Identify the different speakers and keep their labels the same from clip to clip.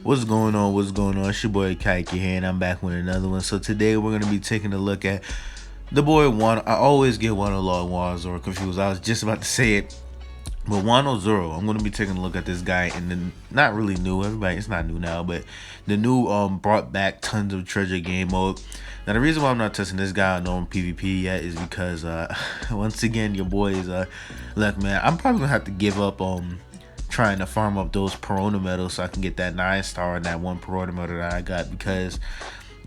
Speaker 1: What's going on? What's going on? It's your boy Kaiki here, and I'm back with another one. So today we're gonna be taking a look at the boy Wano. I always get Wano Law and Wano Zoro confused. I was just about to say it, but Wano Zoro. I'm gonna be taking a look at this guy, and then not really new. Everybody, it's not new now, but the new brought back tons of treasure game mode. Now the reason why I'm not testing this guy on PvP yet is because once again your boy is look, man, I'm probably gonna have to give up trying to farm up those Perona medals so I can get that 9-star and that one Perona medal that I got, because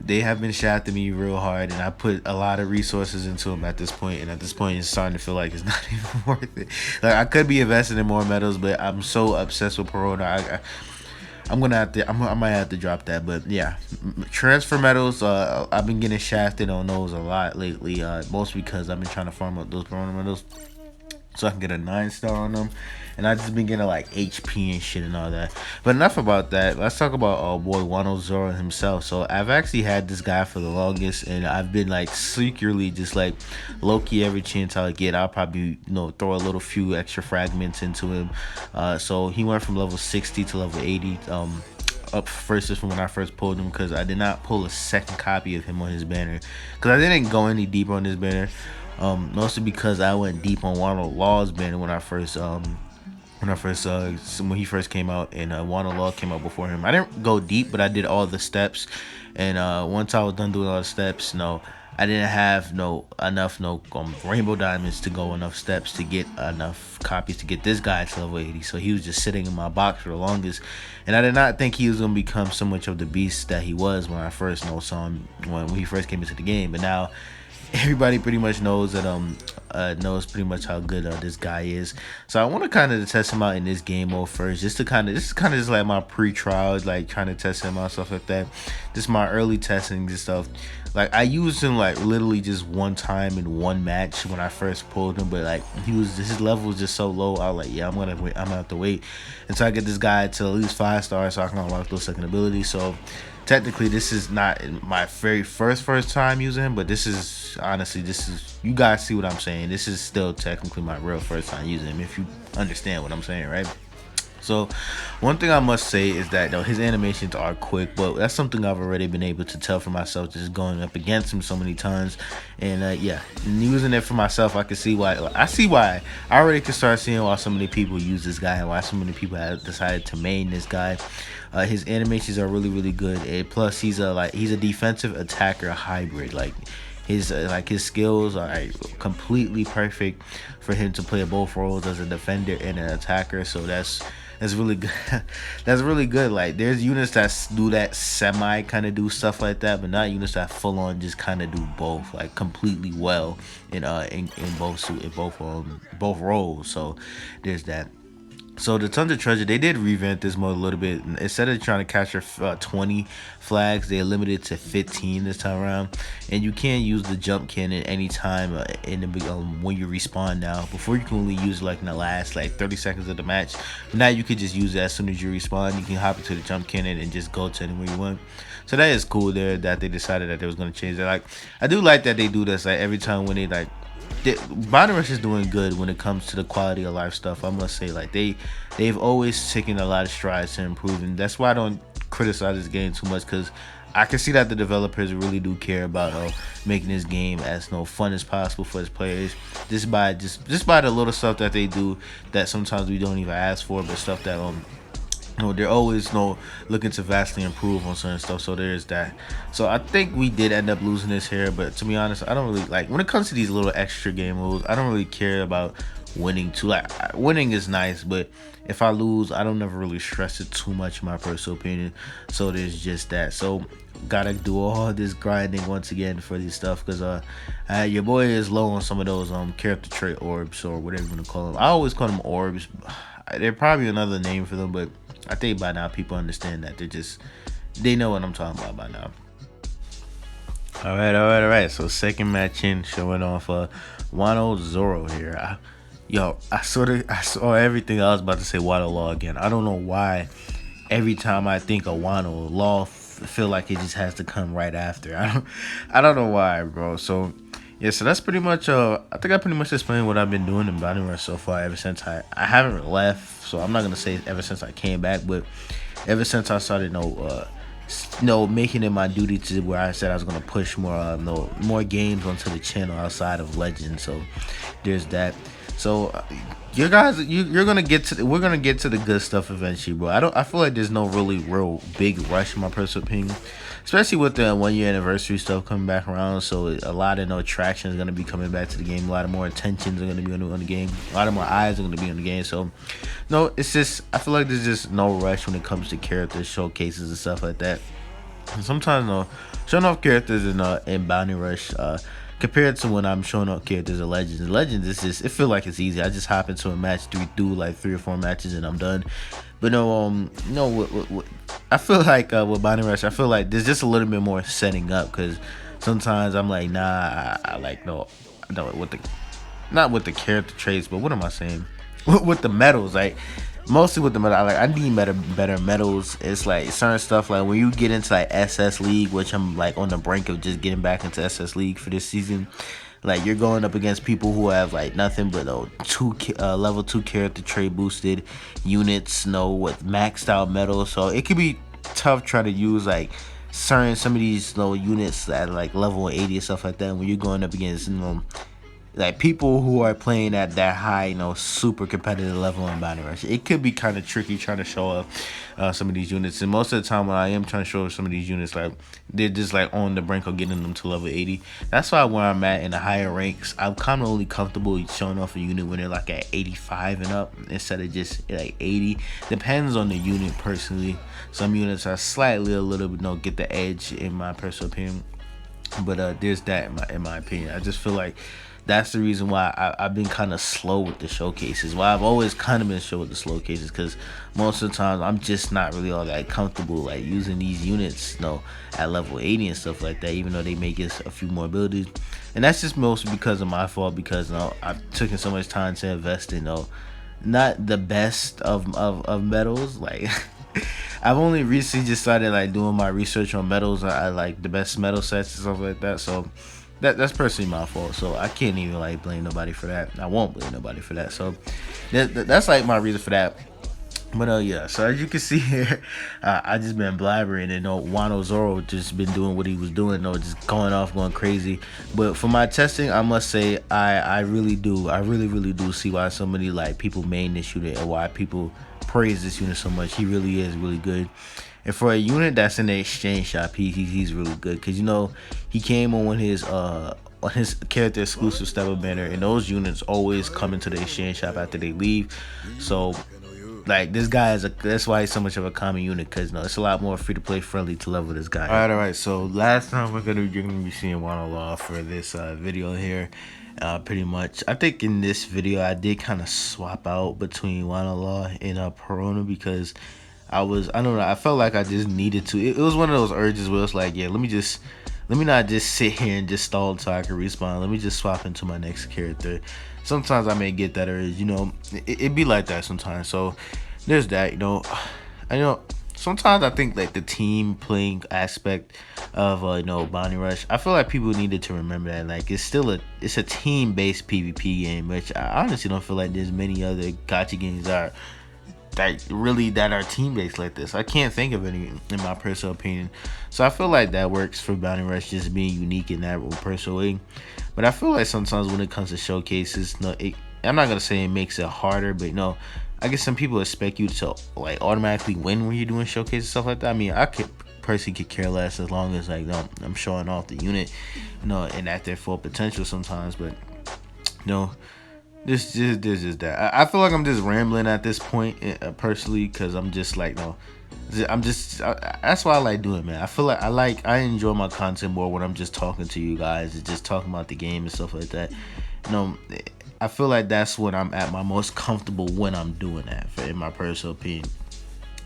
Speaker 1: they have been shafting me real hard, and I put a lot of resources into them at this point, and at this point it's starting to feel like it's not even worth it. Like, I could be investing in more medals, but I'm so obsessed with Perona. I'm gonna have to. I might have to drop that, but yeah, transfer medals. I've been getting shafted on those a lot lately. Mostly because I've been trying to farm up those Perona medals so I can get a 9-star on them. And I just been getting like HP and shit and all that. But enough about that. Let's talk about boy Wano Zoro himself. So I've actually had this guy for the longest, and I've been like secretly just like low key every chance I get, I'll probably throw a little few extra fragments into him. So he went from level 60 to level 80. Up first is from when I first pulled him, because I did not pull a second copy of him on his banner, because I didn't go any deeper on his banner. Mostly because I went deep on Wano Law's banner when he first came out, and Wano Law came out before him. I didn't go deep, but I did all the steps, and once I was done doing all the steps, I didn't have enough rainbow diamonds to go enough steps to get enough copies to get this guy to level 80. So he was just sitting in my box for the longest, and I did not think he was gonna become so much of the beast that he was when I first saw him when he first came into the game. But now everybody pretty much knows that knows pretty much how good this guy is. So I want to kind of test him out in this game mode first, just to kind of just like my pre-trial, like trying to test him out, stuff like that. Just my early testing and stuff. Like, I used him like literally just one time in one match when I first pulled him, but like his level was just so low. I was like, yeah, I'm gonna have to wait until I get this guy to at least 5 stars so I can unlock those second abilities. So technically this is not my very first time using him, but this is honestly, you guys see what I'm saying, this is still technically my real first time using him, if you understand what I'm saying, right? So one thing I must say is that his animations are quick, but that's something I've already been able to tell for myself just going up against him so many times. And yeah, and using it for myself, I can see why. I already can start seeing why so many people use this guy and why so many people have decided to main this guy. His animations are really good, and plus he's a defensive attacker hybrid. Like, his skills are completely perfect for him to play both roles as a defender and an attacker. So that's really good. That's really good. Like, there's units that do that semi kind of do stuff like that, but not units that full on just kind of do both like completely well in both roles. So there's that. So the Tons of Treasure, they did revamp this mode a little bit. Instead of trying to capture 20 flags, they limited to 15 this time around. And you can use the jump cannon anytime when you respawn now. Before, you can only use it like in the last like 30 seconds of the match. But now you could just use it as soon as you respawn. You can hop into the jump cannon and just go to anywhere you want. So that is cool there that they decided that they was going to change that. Like, I do like that they do this like every time when they Bottom Rush is doing good when it comes to the quality of life stuff. I must say, like, they've always taken a lot of strides to improve, and that's why I don't criticize this game too much, because I can see that the developers really do care about making this game as fun as possible for its players. Just by the little stuff that they do that sometimes we don't even ask for, but stuff that they're always looking to vastly improve on certain stuff. So there's that. So I think we did end up losing this here, but to be honest, I don't really like when it comes to these little extra game moves. I don't really care about winning too. Like, winning is nice, but if I lose, I don't ever really stress it too much, in my personal opinion. So there's just that. So gotta do all this grinding once again for this stuff, because your boy is low on some of those character trait orbs, or whatever you want to call them. I always call them orbs. They're probably another name for them, but I think by now people understand that they know what I'm talking about by now. All right. So second match in, showing off Wano Zoro here. I saw everything. I was about to say Wano Law again. I don't know why. Every time I think of Wano Law, feel like it just has to come right after. I don't know why, bro. So yeah, so that's pretty much I think I pretty much explained what I've been doing in Bottom Rush so far ever since I haven't left, so I'm not gonna say ever since I came back, but ever since I started no making it my duty to where I said I was gonna push more no more games onto the channel outside of Legends. So there's that. So you guys, you're gonna get to we're gonna get to the good stuff eventually, bro. I feel like there's no really real big rush in my personal opinion, especially with the 1 year anniversary stuff coming back around. So a lot of no traction is gonna be coming back to the game. A lot of more attentions are gonna be on the game. A lot of more eyes are gonna be on the game. So no, it's just I feel like there's just no rush when it comes to character showcases and stuff like that. And sometimes no, showing off characters in Bounty Rush compared to when I'm showing off characters in Legends. In Legends, it's just it feel like it's easy. I just hop into a match, do like 3 or 4 matches, and I'm done. But no, I feel like with Bounty Rush, I feel like there's just a little bit more setting up because sometimes I'm like, nah, I like no, with the not with the character traits, but what am I saying? With the medals, like mostly with the medal, I need better medals. It's like certain stuff like when you get into like SS League, which I'm like on the brink of just getting back into SS League for this season. Like you're going up against people who have like nothing but level 2 character trait boosted units, with maxed out medals. So it could be tough trying to use like some of these units that are like level 80 and stuff like that when you're going up against like people who are playing at that high, super competitive level in Bounty Rush. It could be kind of tricky trying to show up some of these units. And most of the time when I am trying to show up some of these units, like they're just like on the brink of getting them to level 80. That's why where I'm at in the higher ranks, I'm kind of only comfortable showing off a unit when they're like at 85 and up instead of just like 80. Depends on the unit personally. Some units are slightly a little bit, get the edge in my personal opinion. But there's that in my opinion. I just feel like that's the reason why I've been kind of slow with the showcases. Why I've always kind of been slow with the slow cases, because most of the time I'm just not really all that comfortable like using these units, at level 80 and stuff like that. Even though they may get a few more abilities, and that's just mostly because of my fault. Because I've taken so much time to invest in not the best of medals. Like I've only recently just started like doing my research on medals. I like the best medal sets and stuff like that. So that's personally my fault. So I can't even like blame nobody for that. I won't blame nobody for that. So that's like my reason for that. But yeah, so as you can see here, I just been blabbering, and Wano Zoro just been doing what he was doing, just going off, going crazy. But for my testing, I must say I really really do see why so many like people main this unit and why people praise this unit so much. He really is really good. And for a unit that's in the exchange shop, he's really good, because he came on his character exclusive stable banner, and those units always come into the exchange shop after they leave. So like this guy that's why he's so much of a common unit, because it's a lot more free to play friendly to level this guy. All right. So last time you're gonna be seeing Wano Law for this video here. Pretty much, I think in this video I did kind of swap out between Wano Law and Perona, because I don't know, I felt like I just needed to. It was one of those urges where it's like, yeah, let me not just sit here and just stall until I can respawn. Let me just swap into my next character. Sometimes I may get that urge, it be like that sometimes. So there's that, sometimes I think like the team playing aspect of Bounty Rush, I feel like people needed to remember that like it's a team based PvP game, which I honestly don't feel like there's many other gacha games that are team based like this. I can't think of any in my personal opinion. So I feel like that works for Bounty Rush, just being unique in that personal way. But I feel like sometimes when it comes to showcases, I'm not gonna say it makes it harder, but I guess some people expect you to like automatically win when you're doing showcases, stuff like that. I mean, I personally could care less as long as like I'm showing off the unit, and at their full potential sometimes. But this just that. I feel like I'm just rambling at this point personally, because I'm just like that's why I like doing, man. I feel like I enjoy my content more when I'm just talking to you guys and just talking about the game and stuff like that. I feel like that's when I'm at my most comfortable when I'm doing that, in my personal opinion.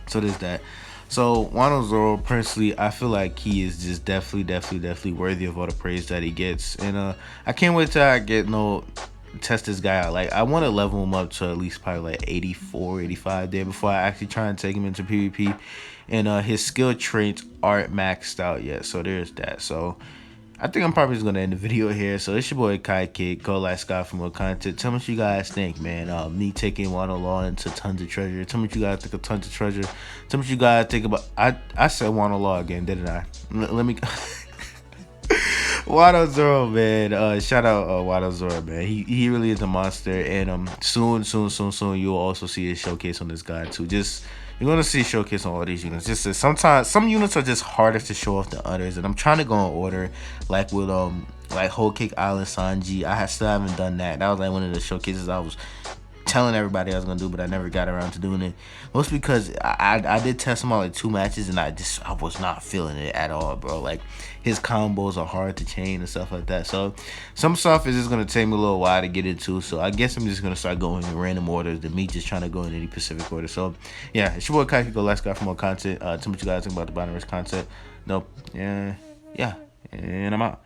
Speaker 1: So there's that. So Wano Zoro, personally, I feel like he is just definitely worthy of all the praise that he gets, and I can't wait till I test this guy out. Like I want to level him up to at least probably like 84, 85 there before I actually try and take him into PvP. And his skill traits aren't maxed out yet, so there's that. So I think I'm probably just gonna end the video here. So it's your boy Kai Kid. Go like Scott for more content. Tell me what you guys think, man. Me taking Wano Law into Tons of Treasure. Tell me what you guys think of Tons of Treasure. Tell me what you guys think about. I said Wano Law again, didn't I? Let me. Wano Zoro, man. Shout out Wano Zoro, man. He really is a monster. And soon you'll also see a showcase on this guy too. Just you're gonna see a showcase on all these units. Just sometimes some units are just harder to show off than others, and I'm trying to go in order, like with like Whole Cake Island Sanji. Still haven't done that. That was like one of the showcases I was telling everybody I was gonna do, but I never got around to doing it. Mostly because I did test him out like 2 matches, and I was not feeling it at all, bro. Like his combos are hard to chain and stuff like that. So some stuff is just gonna take me a little while to get into. So I guess I'm just gonna start going in random orders than me just trying to go in any Pacific order. So yeah, it's your boy Kai. Go Let's Go for more content. Tell me what you guys think about the bottom risk content. Nope. Yeah, and I'm out.